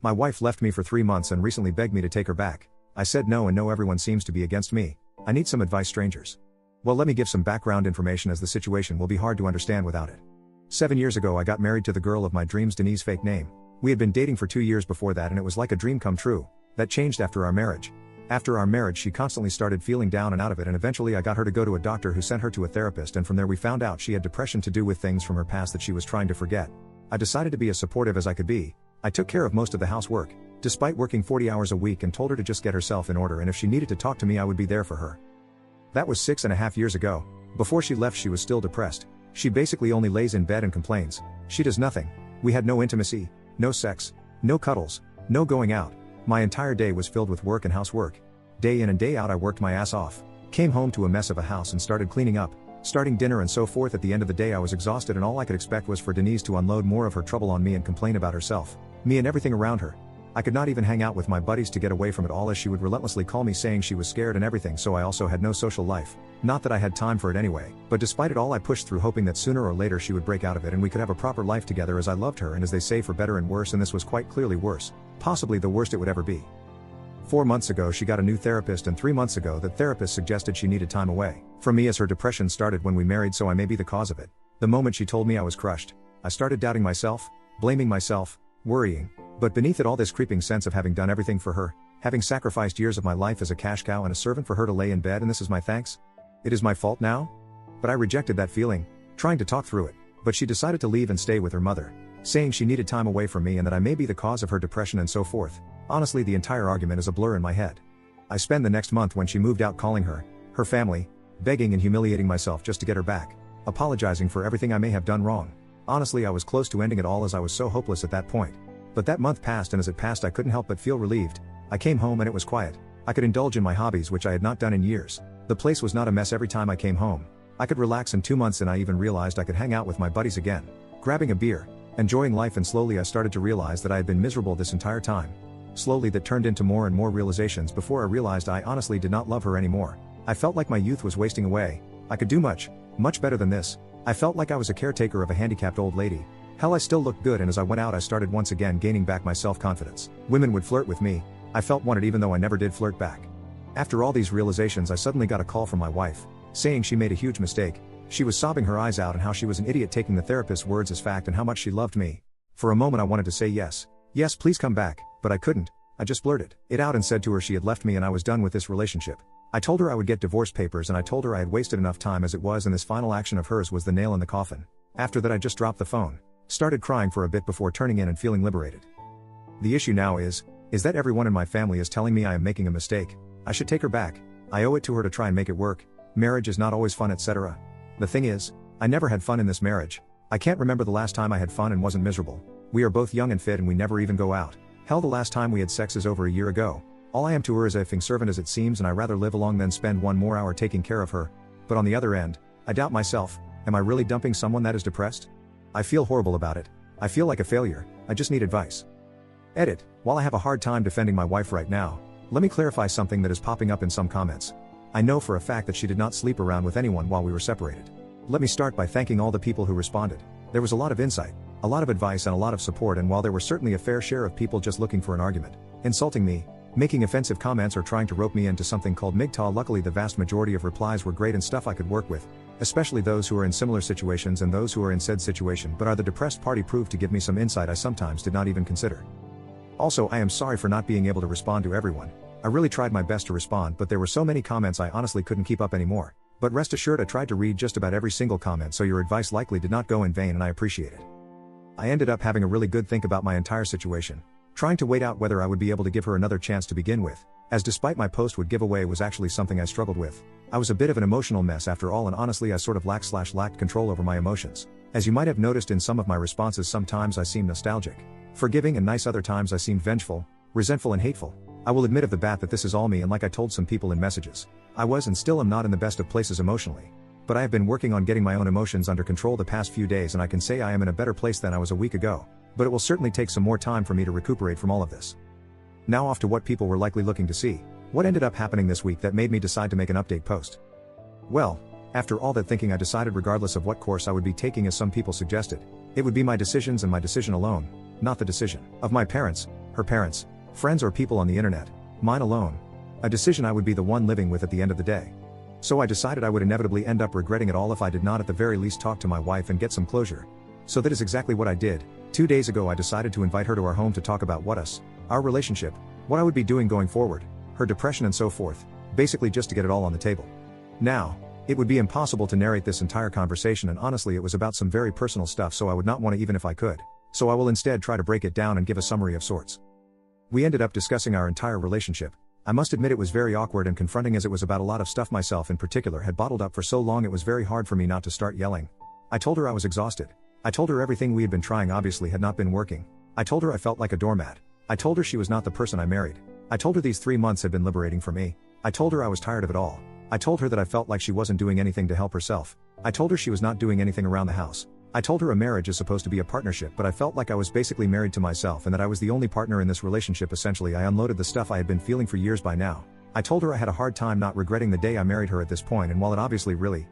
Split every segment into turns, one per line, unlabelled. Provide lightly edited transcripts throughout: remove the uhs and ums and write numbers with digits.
My wife left me for 3 months and recently begged me to take her back. I said no, and no, everyone seems to be against me. I need some advice, strangers. Well, let me give some background information, as the situation will be hard to understand without it. 7 years ago I got married to the girl of my dreams, Denise, fake name. We had been dating for 2 years before that, and it was like a dream come true. That changed after our marriage. After our marriage she constantly started feeling down and out of it, and eventually I got her to go to a doctor who sent her to a therapist, and from there we found out she had depression to do with things from her past that she was trying to forget. I decided to be as supportive as I could be. I took care of most of the housework, despite working 40 hours a week, and told her to just get herself in order, and if she needed to talk to me I would be there for her. That was 6.5 years ago. Before she left she was still depressed. She basically only lays in bed and complains. She does nothing. We had no intimacy, no sex, no cuddles, no going out. My entire day was filled with work and housework. Day in and day out I worked my ass off. Came home to a mess of a house and started cleaning up, starting dinner and so forth. At the end of the day I was exhausted, and all I could expect was for Denise to unload more of her trouble on me and complain about herself, me, and everything around her. I could not even hang out with my buddies to get away from it all, as she would relentlessly call me saying she was scared and everything, so I also had no social life. Not that I had time for it anyway, but despite it all I pushed through, hoping that sooner or later she would break out of it and we could have a proper life together, as I loved her, and as they say, for better and worse, and this was quite clearly worse. Possibly the worst it would ever be. 4 months ago she got a new therapist, and 3 months ago that therapist suggested she needed time away from me, as her depression started when we married, so I may be the cause of it. The moment she told me I was crushed, I started doubting myself, blaming myself, worrying. But beneath it all, this creeping sense of having done everything for her, having sacrificed years of my life as a cash cow and a servant for her to lay in bed, and this is my thanks? It is my fault now? But I rejected that feeling, trying to talk through it. But she decided to leave and stay with her mother, saying she needed time away from me and that I may be the cause of her depression and so forth. Honestly, the entire argument is a blur in my head. I spent the next month when she moved out calling her family, begging and humiliating myself just to get her back, apologizing for everything I may have done wrong. Honestly, I was close to ending it all, as I was so hopeless at that point. But that month passed, and as it passed I couldn't help but feel relieved. I came home and it was quiet. I could indulge in my hobbies, which I had not done in years. The place was not a mess every time I came home. I could relax, in 2 months and I even realized I could hang out with my buddies again, grabbing a beer, enjoying life, and slowly I started to realize that I had been miserable this entire time. Slowly that turned into more and more realizations before I realized I honestly did not love her anymore. I felt like my youth was wasting away. I could do much better than this. I felt like I was a caretaker of a handicapped old lady. Hell, I still looked good, and as I went out I started once again gaining back my self-confidence. Women would flirt with me. I felt wanted even though I never did flirt back. After all these realizations I suddenly got a call from my wife, saying she made a huge mistake. She was sobbing her eyes out and how she was an idiot, taking the therapist's words as fact, and how much she loved me. For a moment I wanted to say yes, please come back, but I couldn't. I just blurted it out and said to her she had left me and I was done with this relationship. I told her I would get divorce papers, and I told her I had wasted enough time as it was, and this final action of hers was the nail in the coffin. After that I just dropped the phone, started crying for a bit before turning in and feeling liberated. The issue now is that everyone in my family is telling me I am making a mistake. I should take her back. I owe it to her to try and make it work. Marriage is not always fun, etc. The thing is, I never had fun in this marriage. I can't remember the last time I had fun and wasn't miserable. We are both young and fit and we never even go out. Hell, the last time we had sex is over a year ago. All I am to her is a effing servant, as it seems, and I rather live along than spend one more hour taking care of her. But on the other end, I doubt myself. Am I really dumping someone that is depressed? I feel horrible about it. I feel like a failure. I just need advice. Edit. While I have a hard time defending my wife right now, let me clarify something that is popping up in some comments. I know for a fact that she did not sleep around with anyone while we were separated. Let me start by thanking all the people who responded. There was a lot of insight, a lot of advice, and a lot of support, and while there were certainly a fair share of people just looking for an argument, insulting me, making offensive comments, or trying to rope me into something called MGTOW, luckily the vast majority of replies were great and stuff I could work with, especially those who are in similar situations and those who are in said situation but are the depressed party proved to give me some insight I sometimes did not even consider. Also, I am sorry for not being able to respond to everyone. I really tried my best to respond, but there were so many comments I honestly couldn't keep up anymore. But rest assured I tried to read just about every single comment, so your advice likely did not go in vain and I appreciate it. I ended up having a really good think about my entire situation, trying to wait out whether I would be able to give her another chance to begin with, as despite my post would give away was actually something I struggled with. I was a bit of an emotional mess after all, and honestly I sort of lacked control over my emotions. As you might have noticed in some of my responses, sometimes I seemed nostalgic, forgiving and nice, other times I seemed vengeful, resentful and hateful. I will admit of the bat that this is all me, and like I told some people in messages, I was and still am not in the best of places emotionally. But I have been working on getting my own emotions under control the past few days, and I can say I am in a better place than I was a week ago. But it will certainly take some more time for me to recuperate from all of this. Now off to what people were likely looking to see. What ended up happening this week that made me decide to make an update post? Well, after all that thinking, I decided regardless of what course I would be taking, as some people suggested, it would be my decisions and my decision alone, not the decision of my parents, her parents, friends or people on the internet, mine alone. A decision I would be the one living with at the end of the day. So I decided I would inevitably end up regretting it all if I did not at the very least talk to my wife and get some closure. So that is exactly what I did. 2 days ago I decided to invite her to our home to talk about our relationship, what I would be doing going forward, her depression and so forth, basically just to get it all on the table. Now, it would be impossible to narrate this entire conversation, and honestly it was about some very personal stuff, so I would not want to even if I could. So I will instead try to break it down and give a summary of sorts. We ended up discussing our entire relationship. I must admit it was very awkward and confronting, as it was about a lot of stuff myself in particular had bottled up for so long it was very hard for me not to start yelling. I told her I was exhausted. I told her everything we had been trying obviously had not been working. I told her I felt like a doormat. I told her she was not the person I married. I told her these 3 months had been liberating for me. I told her I was tired of it all. I told her that I felt like she wasn't doing anything to help herself. I told her she was not doing anything around the house. I told her a marriage is supposed to be a partnership, but I felt like I was basically married to myself and that I was the only partner in this relationship. Essentially, I unloaded the stuff I had been feeling for years by now. I told her I had a hard time not regretting the day I married her at this point, and while it obviously really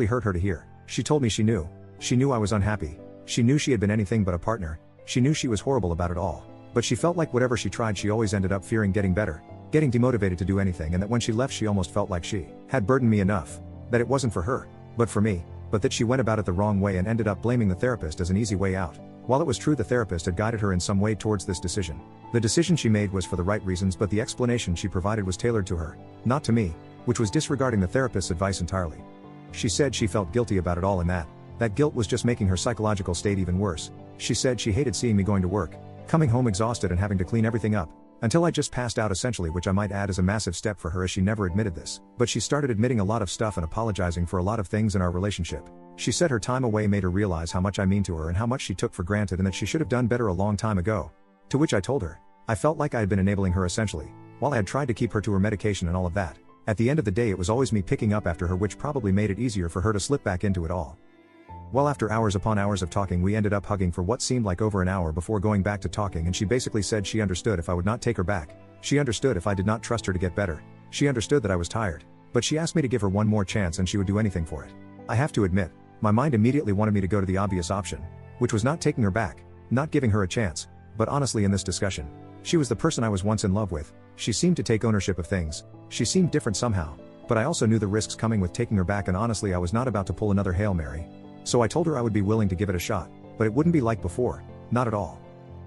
hurt her to hear, she told me she knew. She knew I was unhappy. She knew she had been anything but a partner. She knew she was horrible about it all. But she felt like whatever she tried she always ended up fearing getting better, getting demotivated to do anything, and that when she left she almost felt like she had burdened me enough. That it wasn't for her, but for me. But that she went about it the wrong way and ended up blaming the therapist as an easy way out. While it was true the therapist had guided her in some way towards this decision, the decision she made was for the right reasons, but the explanation she provided was tailored to her, not to me, which was disregarding the therapist's advice entirely. She said she felt guilty about it all and that guilt was just making her psychological state even worse. She said she hated seeing me going to work, coming home exhausted and having to clean everything up, until I just passed out essentially, which I might add is a massive step for her, as she never admitted this, but she started admitting a lot of stuff and apologizing for a lot of things in our relationship. She said her time away made her realize how much I mean to her and how much she took for granted, and that she should have done better a long time ago. To which I told her, I felt like I had been enabling her essentially, while I had tried to keep her to her medication and all of that. At the end of the day it was always me picking up after her, which probably made it easier for her to slip back into it all. Well, after hours upon hours of talking we ended up hugging for what seemed like over an hour before going back to talking, and she basically said she understood if I would not take her back. She understood if I did not trust her to get better. She understood that I was tired. But she asked me to give her one more chance and she would do anything for it. I have to admit, my mind immediately wanted me to go to the obvious option, which was not taking her back, not giving her a chance. But honestly, in this discussion, she was the person I was once in love with. She seemed to take ownership of things. She seemed different somehow. But I also knew the risks coming with taking her back, and honestly I was not about to pull another Hail Mary. So I told her I would be willing to give it a shot, but it wouldn't be like before, not at all.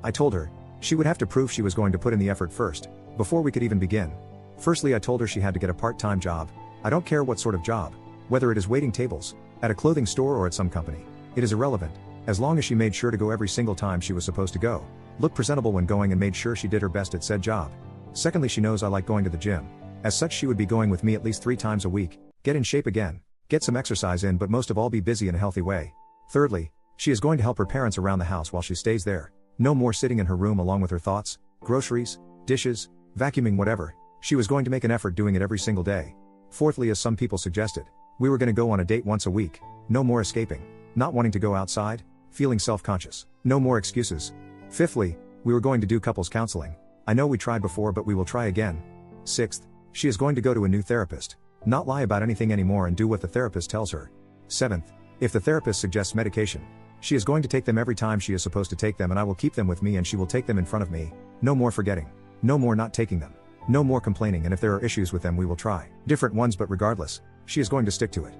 I told her she would have to prove she was going to put in the effort first, before we could even begin. Firstly, I told her she had to get a part-time job. I don't care what sort of job, whether it is waiting tables, at a clothing store or at some company. It is irrelevant, as long as she made sure to go every single time she was supposed to go, look presentable when going, and made sure she did her best at said job. Secondly, she knows I like going to the gym. As such, she would be going with me at least 3 times a week, get in shape again, get some exercise in, but most of all be busy in a healthy way. Thirdly, she is going to help her parents around the house while she stays there. No more sitting in her room along with her thoughts, groceries, dishes, vacuuming, whatever. She was going to make an effort doing it every single day. Fourthly, as some people suggested, we were going to go on a date once a week. No more escaping, not wanting to go outside, feeling self-conscious. No more excuses. Fifthly, we were going to do couples counseling. I know we tried before, but we will try again. Sixth, she is going to go to a new therapist. Not lie about anything anymore and do what the therapist tells her. Seventh, if the therapist suggests medication, she is going to take them every time she is supposed to take them, and I will keep them with me and she will take them in front of me. No more forgetting. No more not taking them. No more complaining, and if there are issues with them we will try different ones, but regardless, she is going to stick to it.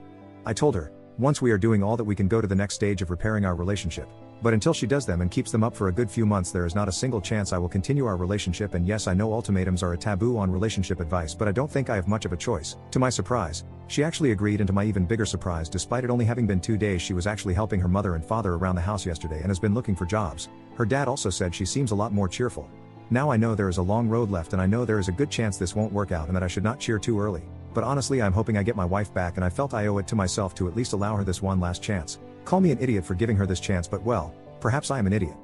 I told her, once we are doing all that we can go to the next stage of repairing our relationship. But until she does them and keeps them up for a good few months, there is not a single chance I will continue our relationship. And yes, I know ultimatums are a taboo on relationship advice, but I don't think I have much of a choice. To my surprise, she actually agreed, and to my even bigger surprise, despite it only having been 2 days, she was actually helping her mother and father around the house yesterday and has been looking for jobs. Her dad also said she seems a lot more cheerful. Now I know there is a long road left, and I know there is a good chance this won't work out and that I should not cheer too early. But honestly, I'm hoping I get my wife back, and I felt I owe it to myself to at least allow her this one last chance. Call me an idiot for giving her this chance, but well, perhaps I am an idiot.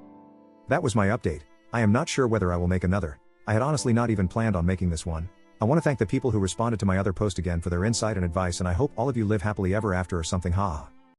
That was my update. I am not sure whether I will make another. I had honestly not even planned on making this one. I want to thank the people who responded to my other post again for their insight and advice, and I hope all of you live happily ever after or something. Ha.